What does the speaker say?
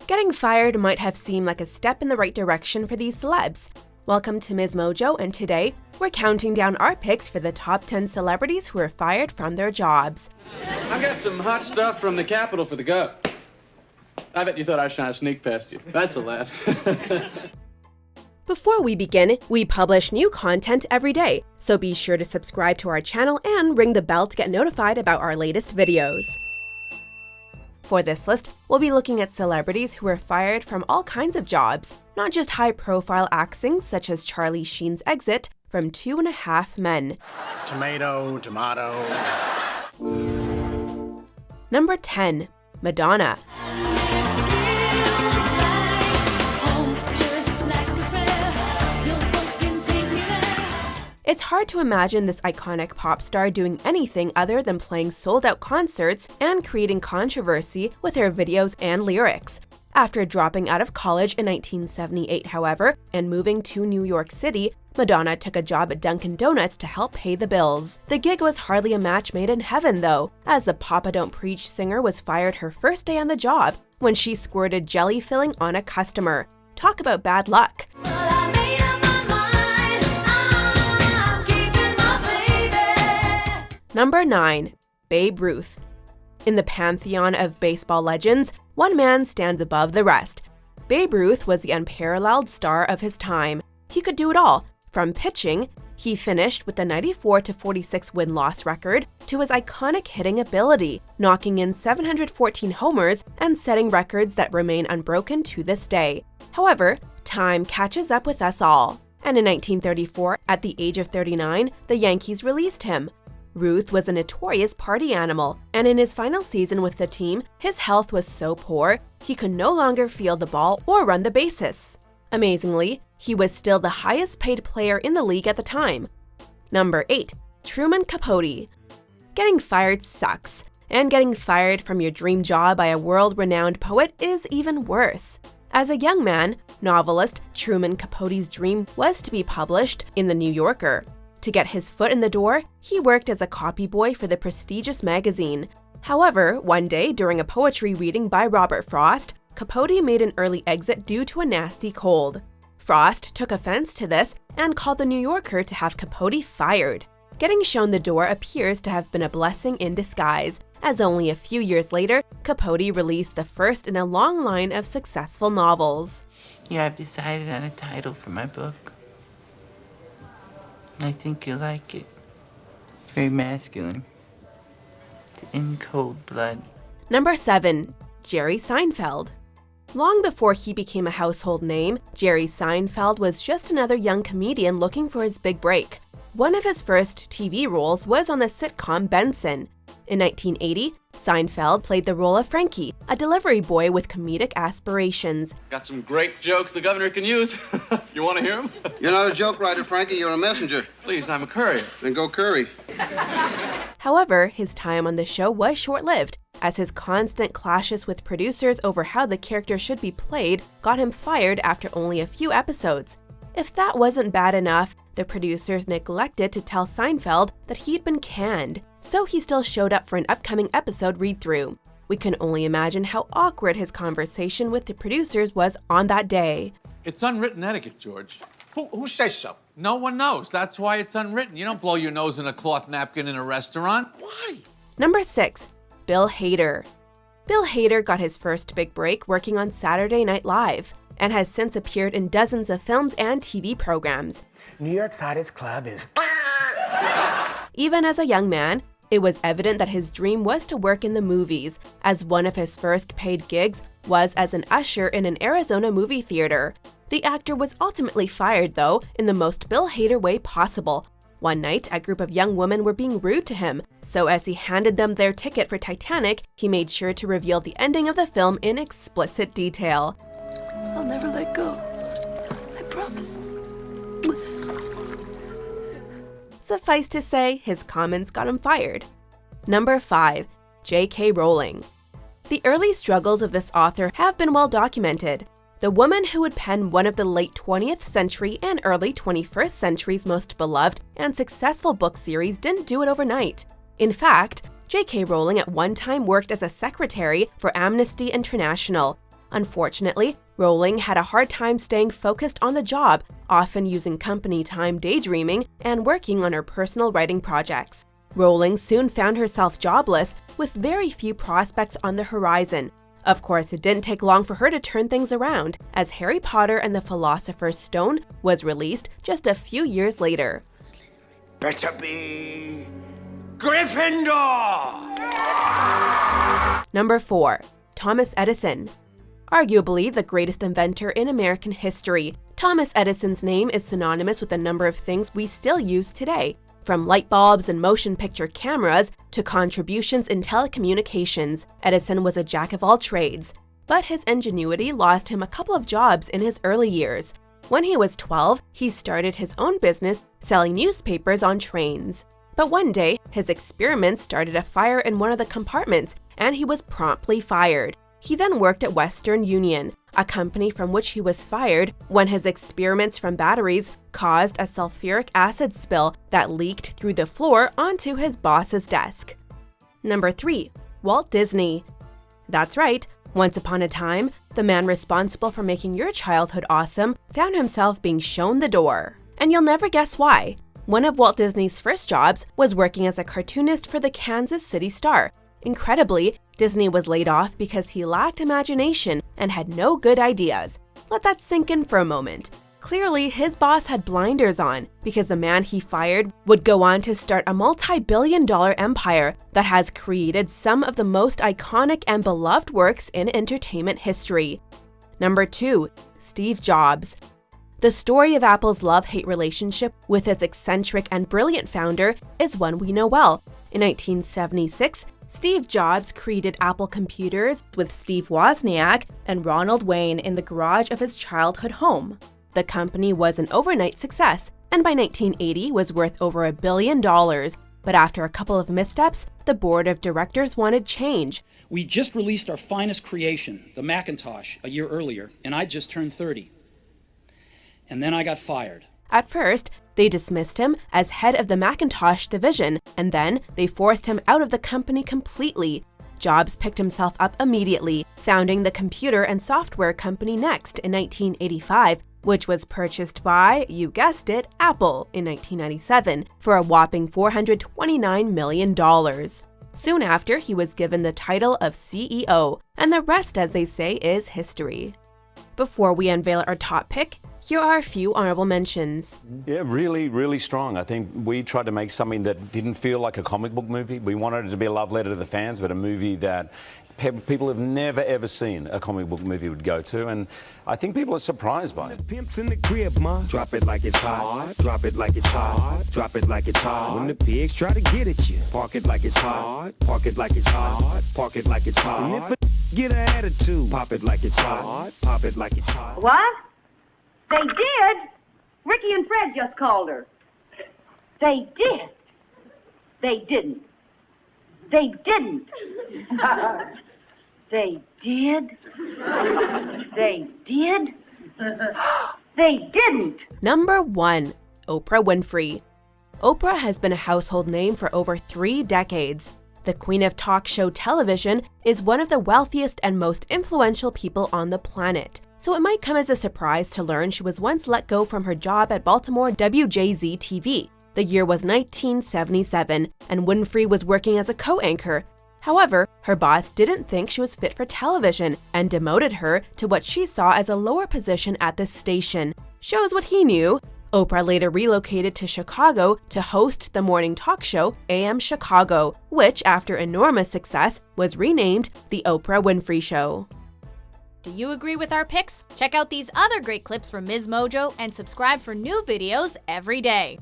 Getting fired might have seemed like a step in the right direction for these celebs. Welcome to Ms. Mojo, and today, we're counting down our picks for the top 10 celebrities who were fired from their jobs. I've got some hot stuff from the Capitol for the go. I bet you thought I was trying to sneak past you. That's a laugh. Before we begin, we publish new content every day, so be sure to subscribe to our channel and ring the bell to get notified about our latest videos. For this list, we'll be looking at celebrities who were fired from all kinds of jobs, not just high-profile axings such as Charlie Sheen's exit from 2.5 Men. Tomato. Number 10. Madonna. It's hard to imagine this iconic pop star doing anything other than playing sold-out concerts and creating controversy with her videos and lyrics. After dropping out of college in 1978, however, and moving to New York City, Madonna took a job at Dunkin Donuts to help pay the bills. The gig was hardly a match made in heaven, though, as the Papa Don't Preach singer was fired her first day on the job when she squirted jelly filling on a customer. Talk about bad luck. Number 9. Babe Ruth. In the pantheon of baseball legends, one man stands above the rest. Babe Ruth was the unparalleled star of his time. He could do it all, from pitching — he finished with the 94-46 win-loss record — to his iconic hitting ability, knocking in 714 homers and setting records that remain unbroken to this day. However, time catches up with us all. And in 1934, at the age of 39, the Yankees released him. Ruth was a notorious party animal, and in his final season with the team, his health was so poor, he could no longer field the ball or run the bases. Amazingly, he was still the highest paid player in the league at the time. Number 8. Truman Capote. Getting fired sucks, and getting fired from your dream job by a world-renowned poet is even worse. As a young man, novelist Truman Capote's dream was to be published in The New Yorker. To get his foot in the door, he worked as a copy boy for the prestigious magazine. However, one day during a poetry reading by Robert Frost, Capote made an early exit due to a nasty cold. Frost took offense to this and called the New Yorker to have Capote fired. Getting shown the door appears to have been a blessing in disguise, as only a few years later, Capote released the first in a long line of successful novels. Yeah, I've decided on a title for my book. I think you'll like it. It's very masculine. It's in cold blood. Number 7. Jerry Seinfeld. Long before he became a household name, Jerry Seinfeld was just another young comedian looking for his big break. One of his first TV roles was on the sitcom Benson. In 1980, Seinfeld played the role of Frankie, a delivery boy with comedic aspirations. Got some great jokes the governor can use. You want to hear them? You're not a joke writer, Frankie. You're a messenger. Please, I'm a courier. Then go curry. However, his time on the show was short-lived, as his constant clashes with producers over how the character should be played got him fired after only a few episodes. If that wasn't bad enough, the producers neglected to tell Seinfeld that he'd been canned, so he still showed up for an upcoming episode read-through. We can only imagine how awkward his conversation with the producers was on that day. It's unwritten etiquette, George. Who says so? No one knows. That's why it's unwritten. You don't blow your nose in a cloth napkin in a restaurant. Why? Number 6. Bill Hader. Bill Hader got his first big break working on Saturday Night Live, and has since appeared in dozens of films and TV programs. New York's hottest club is... Even as a young man, it was evident that his dream was to work in the movies, as one of his first paid gigs was as an usher in an Arizona movie theater. The actor was ultimately fired, though, in the most Bill Hader way possible. One night, a group of young women were being rude to him, so as he handed them their ticket for Titanic, he made sure to reveal the ending of the film in explicit detail. I'll never let go. I promise. Suffice to say, his comments got him fired. Number 5. J.K. Rowling. The early struggles of this author have been well documented. The woman who would pen one of the late 20th century and early 21st century's most beloved and successful book series didn't do it overnight. In fact, J.K. Rowling at one time worked as a secretary for Amnesty International. Unfortunately, Rowling had a hard time staying focused on the job, often using company time daydreaming and working on her personal writing projects. Rowling soon found herself jobless, with very few prospects on the horizon. Of course, it didn't take long for her to turn things around, as Harry Potter and the Philosopher's Stone was released just a few years later. Better be Gryffindor! Number 4. Thomas Edison. Arguably the greatest inventor in American history, Thomas Edison's name is synonymous with a number of things we still use today, from light bulbs and motion picture cameras to contributions in telecommunications. Edison was a jack of all trades, but his ingenuity lost him a couple of jobs in his early years. When he was 12, he started his own business selling newspapers on trains. But one day, his experiments started a fire in one of the compartments, and he was promptly fired. He then worked at Western Union, a company from which he was fired when his experiments from batteries caused a sulfuric acid spill that leaked through the floor onto his boss's desk. Number 3. Walt Disney. That's right, once upon a time, the man responsible for making your childhood awesome found himself being shown the door. And you'll never guess why. One of Walt Disney's first jobs was working as a cartoonist for the Kansas City Star. Incredibly, Disney was laid off because he lacked imagination and had no good ideas. Let that sink in for a moment. Clearly, his boss had blinders on, because the man he fired would go on to start a multi-billion-dollar empire that has created some of the most iconic and beloved works in entertainment history. Number 2. Steve Jobs. The story of Apple's love-hate relationship with its eccentric and brilliant founder is one we know well. In 1976, Steve Jobs created Apple computers with Steve Wozniak and Ronald Wayne in the garage of his childhood home. The company was an overnight success, and by 1980 was worth over $1 billion. But after a couple of missteps, the board of directors wanted change. We just released our finest creation, the Macintosh, a year earlier, and I just turned 30. And then I got fired. At first, they dismissed him as head of the Macintosh division, and then they forced him out of the company completely. Jobs picked himself up immediately, founding the computer and software company Next in 1985, which was purchased by, you guessed it, Apple in 1997 for a whopping $429 million. Soon after, he was given the title of CEO, and the rest, as they say, is history. Before we unveil our top pick, here are a few honorable mentions. Yeah, really, really strong. I think we tried to make something that didn't feel like a comic book movie. We wanted it to be a love letter to the fans, but a movie that people have never, ever seen a comic book movie would go to, and I think people are surprised by it. Pimps in the crib, ma. Drop it like it's hot. Drop it like it's hot. Drop it like it's hot. When the pigs try to get at you, park it like it's hot. Park it like it's hot. Park it like it's hot. And if a get an attitude, pop it like it's hot. Pop it like it's hot. What? They did? Ricky and Fred just called her. They did. They didn't. They didn't. They did. They did. They didn't. Number 1. Oprah Winfrey. Oprah has been a household name for over 3 decades. The queen of talk show television is one of the wealthiest and most influential people on the planet. So it might come as a surprise to learn she was once let go from her job at Baltimore WJZ-TV. The year was 1977, and Winfrey was working as a co-anchor. However, her boss didn't think she was fit for television and demoted her to what she saw as a lower position at the station. Shows what he knew. Oprah later relocated to Chicago to host the morning talk show AM Chicago, which, after enormous success, was renamed The Oprah Winfrey Show. Do you agree with our picks? Check out these other great clips from Ms. Mojo and subscribe for new videos every day.